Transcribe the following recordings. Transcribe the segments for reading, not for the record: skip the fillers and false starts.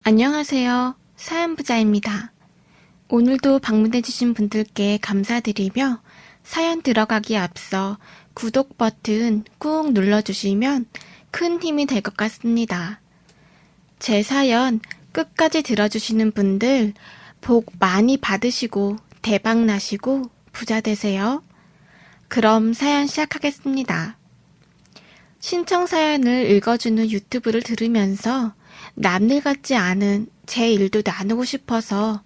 안녕하세요. 사연부자입니다. 오늘도 방문해주신 분들께 감사드리며 사연 들어가기에 앞서 구독 버튼 꾹 눌러주시면 큰 힘이 될 것 같습니다. 제 사연 끝까지 들어주시는 분들 복 많이 받으시고 대박 나시고 부자 되세요. 그럼 사연 시작하겠습니다. 신청 사연을 읽어주는 유튜브를 들으면서 남일 같지 않은 제 일도 나누고 싶어서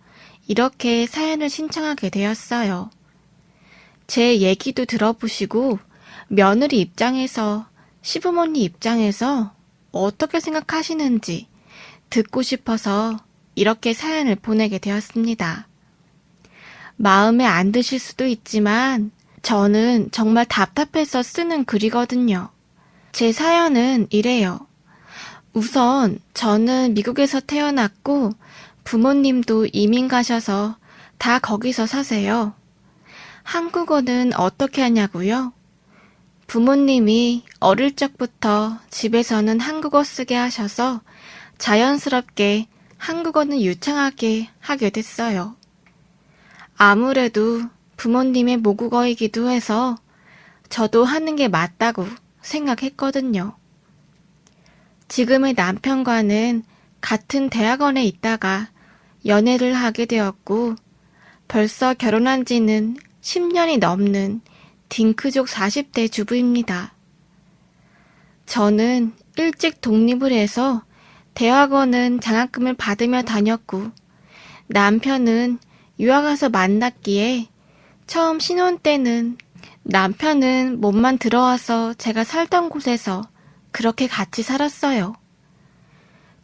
이렇게 사연을 신청하게 되었어요. 제 얘기도 들어보시고 며느리 입장에서 시부모님 입장에서 어떻게 생각하시는지 듣고 싶어서 이렇게 사연을 보내게 되었습니다. 마음에 안 드실 수도 있지만 저는 정말 답답해서 쓰는 글이거든요. 제 사연은 이래요. 우선 저는 미국에서 태어났고 부모님도 이민 가셔서 다 거기서 사세요. 한국어는 어떻게 하냐고요? 부모님이 어릴 적부터 집에서는 한국어 쓰게 하셔서 자연스럽게 한국어는 유창하게 하게 됐어요. 아무래도 부모님의 모국어이기도 해서 저도 하는 게 맞다고 생각했거든요. 지금의 남편과는 같은 대학원에 있다가 연애를 하게 되었고 벌써 결혼한 지는 10년이 넘는 딩크족 40대 주부입니다. 저는 일찍 독립을 해서 대학원은 장학금을 받으며 다녔고 남편은 유학 가서 만났기에 처음 신혼 때는 남편은 몸만 들어와서 제가 살던 곳에서 그렇게 같이 살았어요.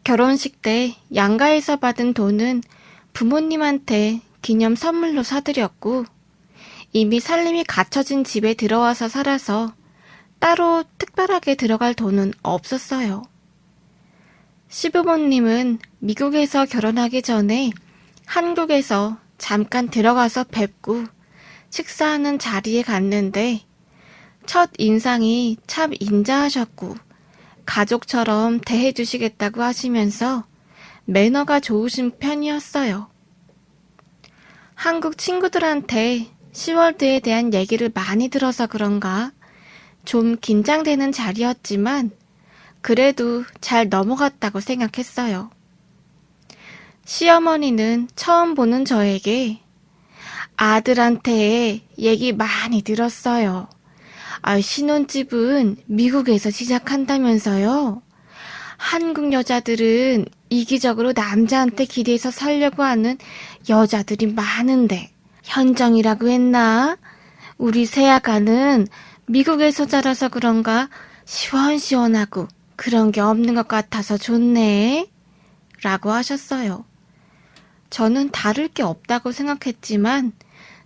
결혼식 때 양가에서 받은 돈은 부모님한테 기념 선물로 사드렸고 이미 살림이 갖춰진 집에 들어와서 살아서 따로 특별하게 들어갈 돈은 없었어요. 시부모님은 미국에서 결혼하기 전에 한국에서 잠깐 들어가서 뵙고 식사하는 자리에 갔는데 첫 인상이 참 인자하셨고 가족처럼 대해주시겠다고 하시면서 매너가 좋으신 편이었어요. 한국 친구들한테 시월드에 대한 얘기를 많이 들어서 그런가 좀 긴장되는 자리였지만 그래도 잘 넘어갔다고 생각했어요. 시어머니는 처음 보는 저에게 아들한테 얘기 많이 들었어요. 신혼집은 미국에서 시작한다면서요? 한국 여자들은 이기적으로 남자한테 기대서 살려고 하는 여자들이 많은데 현정이라고 했나? 우리 새아가는 미국에서 자라서 그런가 시원시원하고 그런 게 없는 것 같아서 좋네 라고 하셨어요. 저는 다를 게 없다고 생각했지만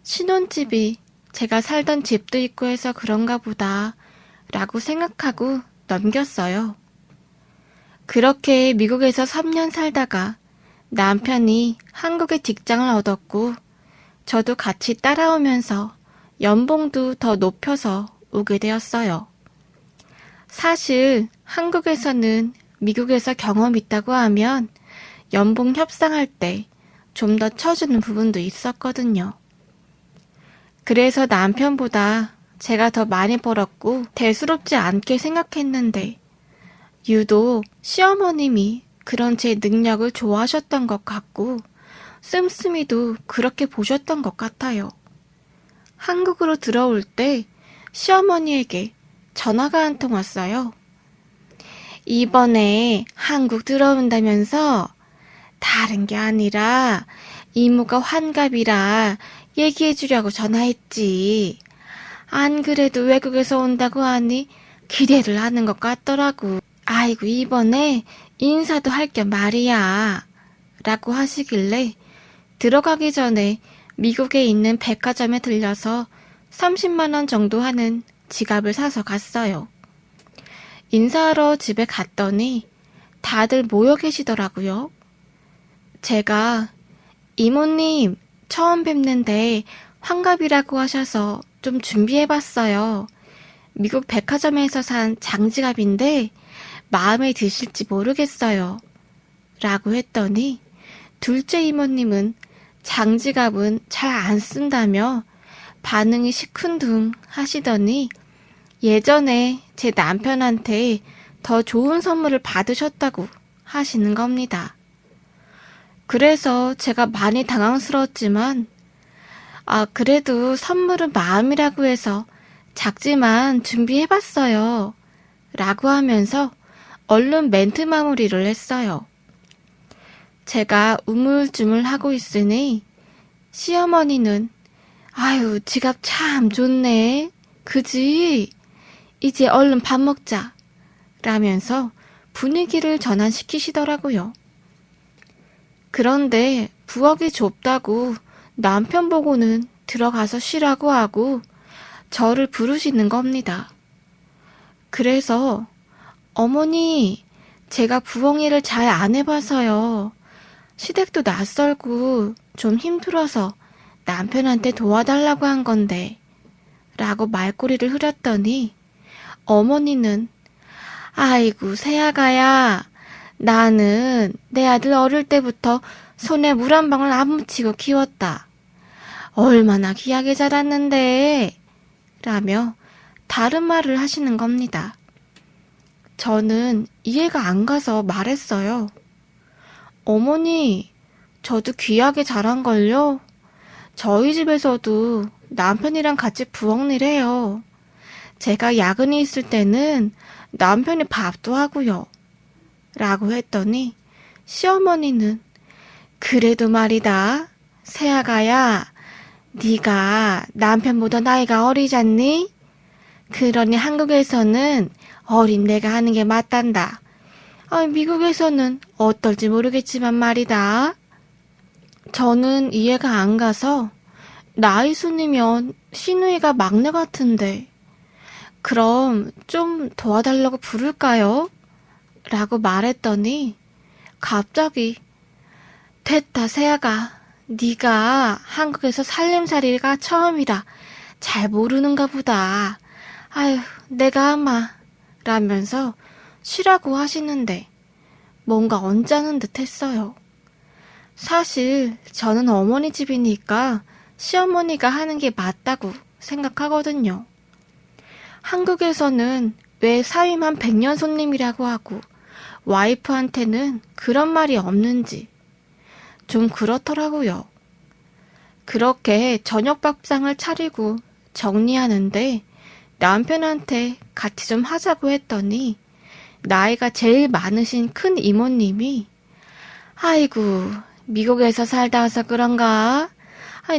신혼집이 제가 살던 집도 있고 해서 그런가 보다 라고 생각하고 넘겼어요. 그렇게 미국에서 3년 살다가 남편이 한국에 직장을 얻었고 저도 같이 따라오면서 연봉도 더 높여서 오게 되었어요. 사실 한국에서는 미국에서 경험 있다고 하면 연봉 협상할 때 좀 더 쳐주는 부분도 있었거든요. 그래서 남편보다 제가 더 많이 벌었고 대수롭지 않게 생각했는데 유독 시어머님이 그런 제 능력을 좋아하셨던 것 같고 씀씀이도 그렇게 보셨던 것 같아요. 한국으로 들어올 때 시어머니에게 전화가 한 통 왔어요. 이번에 한국 들어온다면서? 다른 게 아니라 이모가 환갑이라 얘기해 주려고 전화했지. 안 그래도 외국에서 온다고 하니 기대를 하는 것 같더라고. 아이고 이번에 인사도 할 겸 말이야. 라고 하시길래 들어가기 전에 미국에 있는 백화점에 들려서 30만 원 정도 하는 지갑을 사서 갔어요. 인사하러 집에 갔더니 다들 모여 계시더라고요. 제가 이모님 처음 뵙는데 환갑이라고 하셔서 좀 준비해봤어요. 미국 백화점에서 산 장지갑인데 마음에 드실지 모르겠어요. 라고 했더니 둘째 이모님은 장지갑은 잘 안 쓴다며 반응이 시큰둥 하시더니 예전에 제 남편한테 더 좋은 선물을 받으셨다고 하시는 겁니다. 그래서 제가 많이 당황스러웠지만 그래도 선물은 마음이라고 해서 작지만 준비해봤어요. 라고 하면서 얼른 멘트 마무리를 했어요. 제가 우물쭈물하고 있으니 시어머니는 아유, 지갑 참 좋네. 그지? 이제 얼른 밥 먹자. 라면서 분위기를 전환시키시더라고요. 그런데 부엌이 좁다고 남편 보고는 들어가서 쉬라고 하고 저를 부르시는 겁니다. 그래서 어머니, 제가 부엌 일을 잘 안 해봐서요. 시댁도 낯설고 좀 힘들어서 남편한테 도와달라고 한 건데 라고 말꼬리를 흐렸더니 어머니는 아이고 새아가야, 나는 내 아들 어릴 때부터 손에 물 한 방울 안 묻히고 키웠다. 얼마나 귀하게 자랐는데 라며 다른 말을 하시는 겁니다. 저는 이해가 안 가서 말했어요. 어머니, 저도 귀하게 자란걸요? 저희 집에서도 남편이랑 같이 부엌일 해요. 제가 야근이 있을 때는 남편이 밥도 하고요. 라고 했더니 시어머니는 그래도 말이다. 새아가야, 네가 남편보다 나이가 어리잖니? 그러니 한국에서는 어린 내가 하는 게 맞단다. 미국에서는 어떨지 모르겠지만 말이다. 저는 이해가 안 가서 나이 순이면 시누이가 막내 같은데 그럼 좀 도와달라고 부를까요? 라고 말했더니 갑자기 됐다 새아가, 네가 한국에서 살림살이가 처음이라 잘 모르는가 보다. 아휴, 내가 아마 라면서 쉬라고 하시는데 뭔가 언짢은 듯 했어요. 사실 저는 어머니 집이니까 시어머니가 하는 게 맞다고 생각하거든요. 한국에서는 왜 사위만 100년 손님이라고 하고 와이프한테는 그런 말이 없는지 좀 그렇더라고요. 그렇게 저녁 밥상을 차리고 정리하는데 남편한테 같이 좀 하자고 했더니 나이가 제일 많으신 큰 이모님이 아이고, 미국에서 살다 와서 그런가?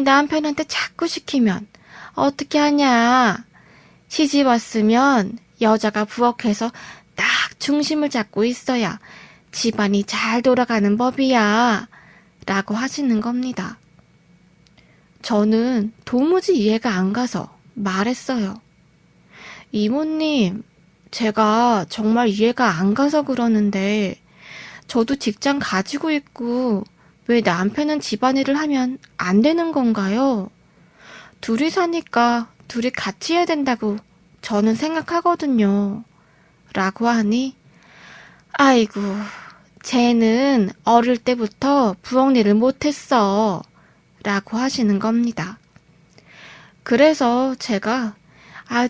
남편한테 자꾸 시키면 어떻게 하냐? 시집 왔으면 여자가 부엌에서 딱 중심을 잡고 있어야 집안이 잘 돌아가는 법이야. 라고 하시는 겁니다. 저는 도무지 이해가 안 가서 말했어요. 이모님, 제가 정말 이해가 안 가서 그러는데 저도 직장 가지고 있고 왜 남편은 집안일을 하면 안 되는 건가요? 둘이 사니까 둘이 같이 해야 된다고 저는 생각하거든요. 라고 하니 아이고, 쟤는 어릴 때부터 부엌 일을 못했어. 라고 하시는 겁니다. 그래서 제가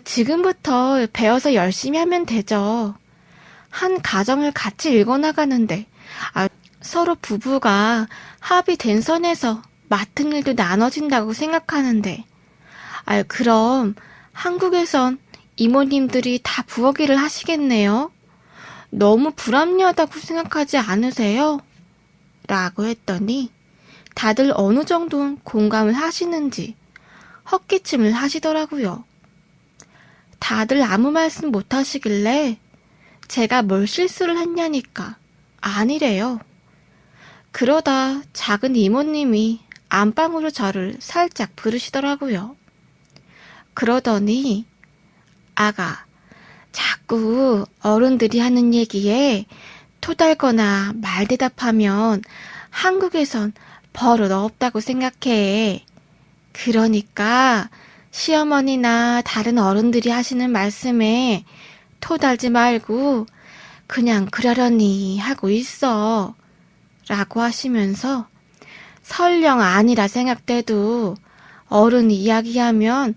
지금부터 배워서 열심히 하면 되죠. 한 가정을 같이 읽어나가는데 서로 부부가 합의된 선에서 맡은 일도 나눠진다고 생각하는데 그럼 한국에선 이모님들이 다 부엌 일을 하시겠네요? 너무 불합리하다고 생각하지 않으세요? 라고 했더니 다들 어느 정도는 공감을 하시는지 헛기침을 하시더라고요. 다들 아무 말씀 못 하시길래 제가 뭘 실수를 했냐니까 아니래요. 그러다 작은 이모님이 안방으로 저를 살짝 부르시더라고요. 그러더니 아가, 자꾸 어른들이 하는 얘기에 토달거나 말대답하면 한국에선 버릇 없다고 생각해. 그러니까 시어머니나 다른 어른들이 하시는 말씀에 토달지 말고 그냥 그러려니 하고 있어. 라고 하시면서 설령 아니라 생각돼도 어른이 이야기하면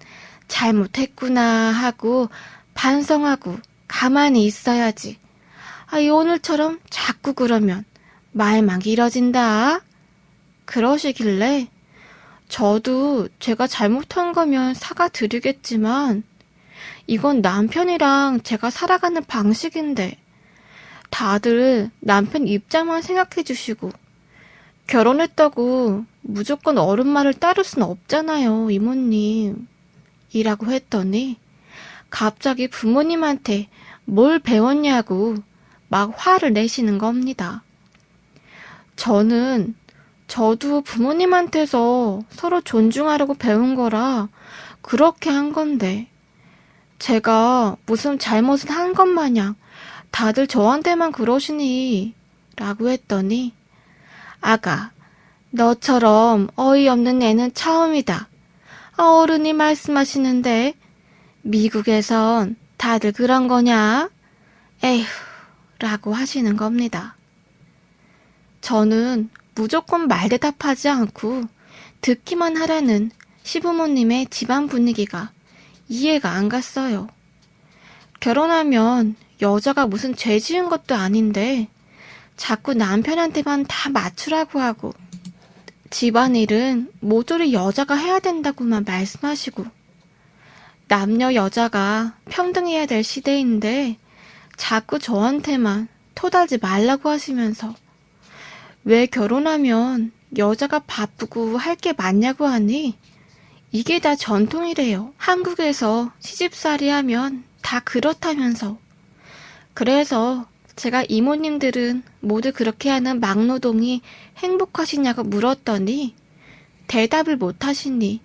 잘못했구나 하고 반성하고 가만히 있어야지. 오늘처럼 자꾸 그러면 말만 길어진다. 그러시길래 저도 제가 잘못한 거면 사과드리겠지만 이건 남편이랑 제가 살아가는 방식인데 다들 남편 입장만 생각해 주시고 결혼했다고 무조건 어른 말을 따를 순 없잖아요, 이모님. 이라고 했더니 갑자기 부모님한테 뭘 배웠냐고 막 화를 내시는 겁니다. 저도 부모님한테서 서로 존중하려고 배운 거라 그렇게 한 건데 제가 무슨 잘못을 한 것 마냥 다들 저한테만 그러시니 라고 했더니 아가, 너처럼 어이없는 애는 처음이다. 어른이 말씀하시는데 미국에선 다들 그런 거냐? 에휴, 라고 하시는 겁니다. 저는 무조건 말대답하지 않고 듣기만 하라는 시부모님의 집안 분위기가 이해가 안 갔어요. 결혼하면 여자가 무슨 죄 지은 것도 아닌데 자꾸 남편한테만 다 맞추라고 하고 집안일은 모조리 여자가 해야 된다고만 말씀하시고 남녀 여자가 평등해야 될 시대인데 자꾸 저한테만 토달지 말라고 하시면서 왜 결혼하면 여자가 바쁘고 할 게 많냐고 하니 이게 다 전통이래요. 한국에서 시집살이 하면 다 그렇다면서. 그래서 제가 이모님들은 모두 그렇게 하는 막노동이 행복하시냐고 물었더니 대답을 못하시니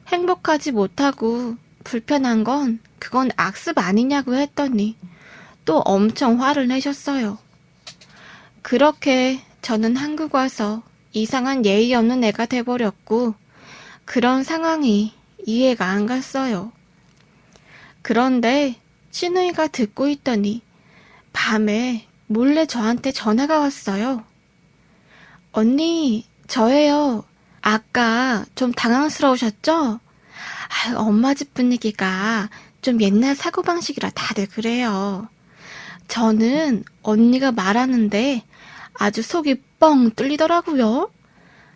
행복하지 못하고 불편한 건 그건 악습 아니냐고 했더니 또 엄청 화를 내셨어요. 그렇게 저는 한국 와서 이상한 예의 없는 애가 돼버렸고 그런 상황이 이해가 안 갔어요. 그런데 시누이가 듣고 있더니 밤에 몰래 저한테 전화가 왔어요. 언니, 저예요. 아까 좀 당황스러우셨죠? 엄마 집 분위기가 좀 옛날 사고방식이라 다들 그래요. 저는 언니가 말하는데 아주 속이 뻥 뚫리더라고요.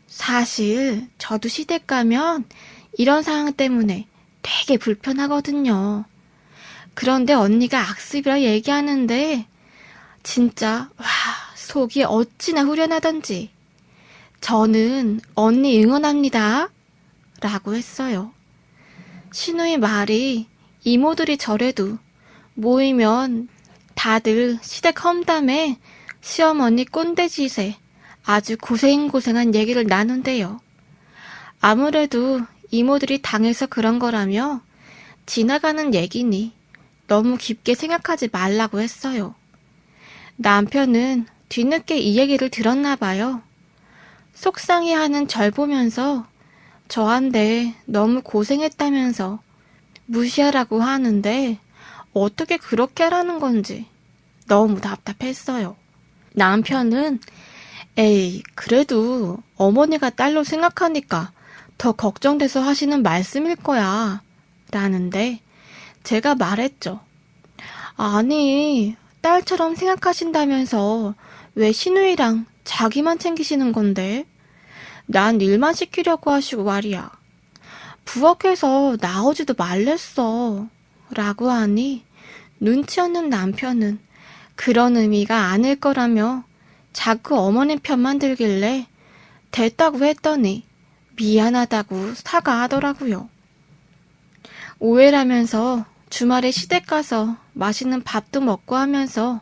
사실 저도 시댁 가면 이런 상황 때문에 되게 불편하거든요. 그런데 언니가 악습이라 얘기하는데 진짜 속이 어찌나 후련하던지 저는 언니 응원합니다. 라고 했어요. 시누이 말이 이모들이 저래도 모이면 다들 시댁 험담에 시어머니 꼰대짓에 아주 고생고생한 얘기를 나눈대요. 아무래도 이모들이 당해서 그런 거라며 지나가는 얘기니 너무 깊게 생각하지 말라고 했어요. 남편은 뒤늦게 이 얘기를 들었나 봐요. 속상해하는 절 보면서 저한테 너무 고생했다면서 무시하라고 하는데 어떻게 그렇게 하라는 건지 너무 답답했어요. 남편은 에이, 그래도 어머니가 딸로 생각하니까 더 걱정돼서 하시는 말씀일 거야. 라는데 제가 말했죠. 아니, 딸처럼 생각하신다면서 왜 시누이랑 자기만 챙기시는 건데? 난 일만 시키려고 하시고 말이야. 부엌에서 나오지도 말랬어. 라고 하니 눈치 없는 남편은 그런 의미가 아닐 거라며 자꾸 어머니 편만 들길래 됐다고 했더니 미안하다고 사과하더라고요. 오해라면서 주말에 시댁 가서 맛있는 밥도 먹고 하면서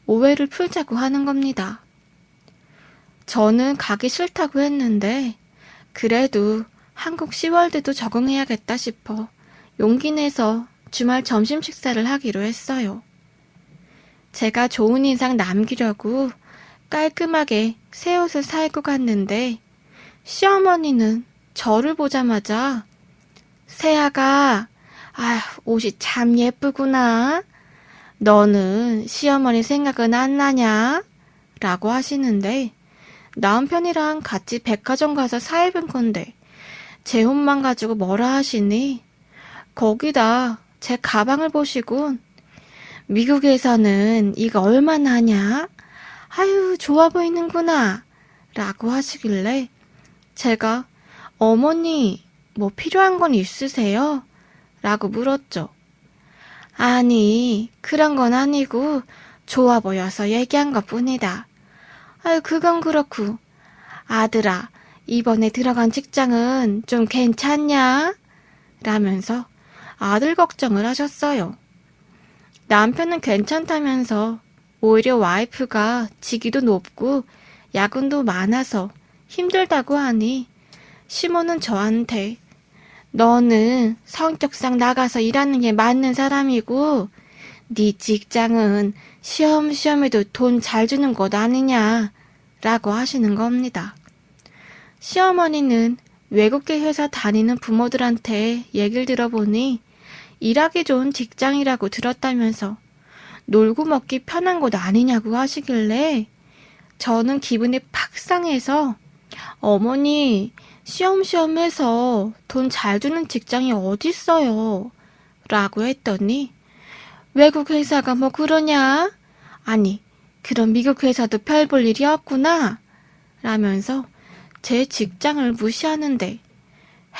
오해를 풀자고 하는 겁니다. 저는 가기 싫다고 했는데 그래도 한국 시월드도 적응해야겠다 싶어 용기 내서 주말 점심 식사를 하기로 했어요. 제가 좋은 인상 남기려고 깔끔하게 새 옷을 사 입고 갔는데 시어머니는 저를 보자마자 새아가 옷이 참 예쁘구나. 너는 시어머니 생각은 안 나냐? 라고 하시는데 남편이랑 같이 백화점 가서 사입은 건데 제 옷만 가지고 뭐라 하시니? 거기다 제 가방을 보시곤 미국에서는 이거 얼마나 하냐? 아유, 좋아 보이는구나. 라고 하시길래 제가 어머니, 뭐 필요한 건 있으세요? 라고 물었죠. 아니, 그런 건 아니고 좋아 보여서 얘기한 것뿐이다. 아유, 그건 그렇고. 아들아, 이번에 들어간 직장은 좀 괜찮냐? 라면서 아들 걱정을 하셨어요. 남편은 괜찮다면서 오히려 와이프가 직위도 높고 야근도 많아서 힘들다고 하니 시모는 저한테 너는 성격상 나가서 일하는 게 맞는 사람이고 네 직장은 시험시험해도 돈 잘 주는 곳 아니냐 라고 하시는 겁니다. 시어머니는 외국계 회사 다니는 부모들한테 얘기를 들어보니 일하기 좋은 직장이라고 들었다면서 놀고 먹기 편한 곳 아니냐고 하시길래 저는 기분이 팍 상해서 어머니 시험시험해서 돈 잘 주는 직장이 어딨어요 라고 했더니 외국 회사가 뭐 그러냐? 아니 그럼 미국 회사도 별 볼 일이 없구나 라면서 제 직장을 무시하는데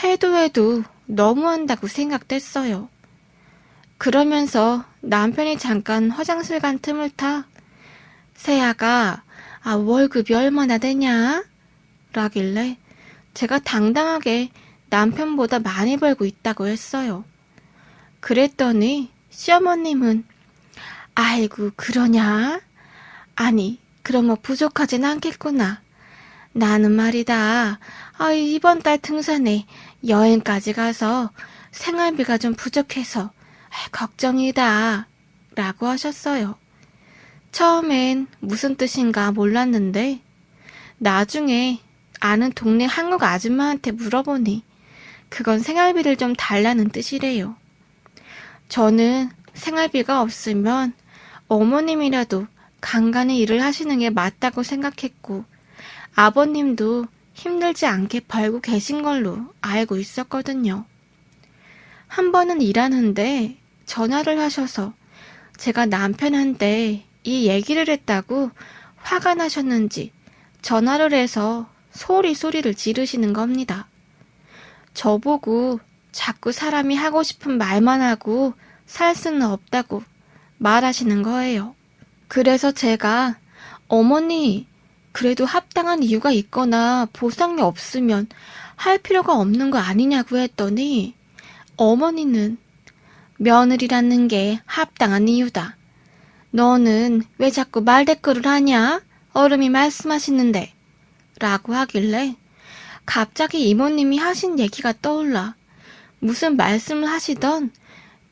해도 너무한다고 생각됐어요. 그러면서 남편이 잠깐 화장실 간 틈을 타 세아가 월급이 얼마나 되냐? 라길래 제가 당당하게 남편보다 많이 벌고 있다고 했어요. 그랬더니 시어머님은 아이고 그러냐? 아니 그럼 뭐 부족하진 않겠구나. 나는 말이다. 이번 달 등산에 여행까지 가서 생활비가 좀 부족해서 걱정이다. 라고 하셨어요. 처음엔 무슨 뜻인가 몰랐는데 나중에 아는 동네 한국 아줌마한테 물어보니 그건 생활비를 좀 달라는 뜻이래요. 저는 생활비가 없으면 어머님이라도 간간히 일을 하시는 게 맞다고 생각했고 아버님도 힘들지 않게 벌고 계신 걸로 알고 있었거든요. 한 번은 일하는데 전화를 하셔서 제가 남편한테 이 얘기를 했다고 화가 나셨는지 전화를 해서 소리를 지르시는 겁니다. 저보고 자꾸 사람이 하고 싶은 말만 하고 살 수는 없다고 말하시는 거예요. 그래서 제가 어머니 그래도 합당한 이유가 있거나 보상이 없으면 할 필요가 없는 거 아니냐고 했더니 어머니는 며느리라는 게 합당한 이유다. 너는 왜 자꾸 말대꾸를 하냐? 어른이 말씀하시는데 라고 하길래 갑자기 이모님이 하신 얘기가 떠올라 무슨 말씀을 하시던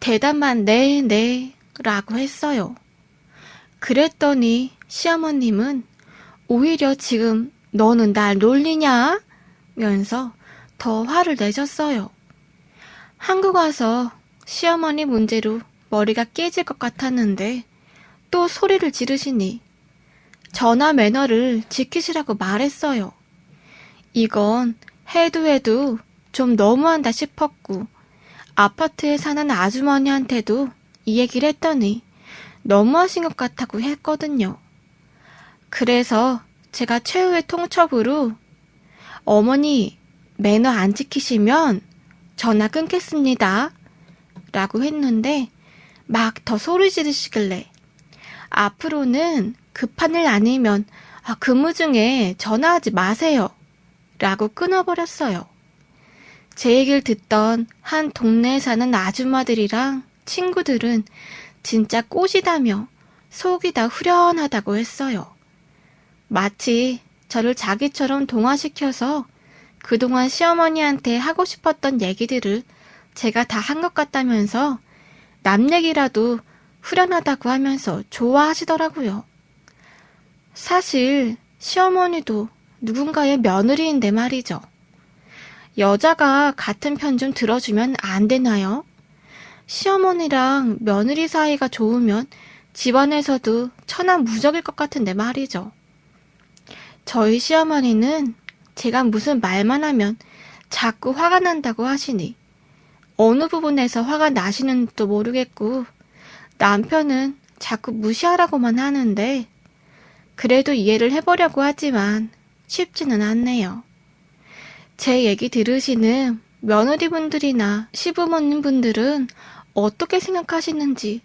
대답만 네 라고 했어요. 그랬더니 시어머님은 오히려 지금 너는 날 놀리냐? 면서 더 화를 내셨어요. 한국 와서 시어머니 문제로 머리가 깨질 것 같았는데 또 소리를 지르시니 전화 매너를 지키시라고 말했어요. 이건 해도 좀 너무한다 싶었고 아파트에 사는 아주머니한테도 이 얘기를 했더니 너무하신 것 같다고 했거든요. 그래서 제가 최후의 통첩으로 어머니 매너 안 지키시면 전화 끊겠습니다 라고 했는데 막 더 소리 지르시길래 앞으로는 급한 일 아니면 근무 중에 전화하지 마세요 라고 끊어버렸어요. 제 얘기를 듣던 한 동네에 사는 아줌마들이랑 친구들은 진짜 꽃이다며 속이 다 후련하다고 했어요. 마치 저를 자기처럼 동화시켜서 그동안 시어머니한테 하고 싶었던 얘기들을 제가 다 한 것 같다면서 남 얘기라도 후련하다고 하면서 좋아하시더라고요. 사실 시어머니도 누군가의 며느리인데 말이죠. 여자가 같은 편 좀 들어주면 안 되나요? 시어머니랑 며느리 사이가 좋으면 집안에서도 천하무적일 것 같은데 말이죠. 저희 시어머니는 제가 무슨 말만 하면 자꾸 화가 난다고 하시니 어느 부분에서 화가 나시는지도 모르겠고 남편은 자꾸 무시하라고만 하는데 그래도 이해를 해보려고 하지만 쉽지는 않네요. 제 얘기 들으시는 며느리분들이나 시부모님분들은 어떻게 생각하시는지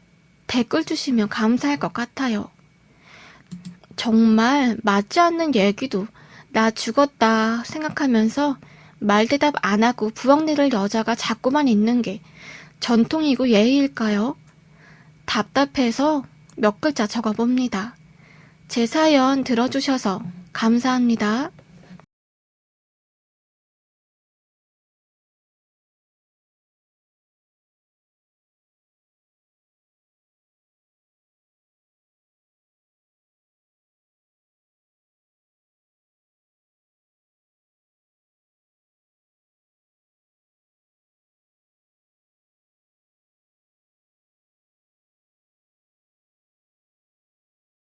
댓글 주시면 감사할 것 같아요. 정말 맞지 않는 얘기도 나 죽었다 생각하면서 말대답 안 하고 부엌 내릴 여자가 자꾸만 있는 게 전통이고 예의일까요? 답답해서 몇 글자 적어봅니다. 제 사연 들어주셔서 감사합니다.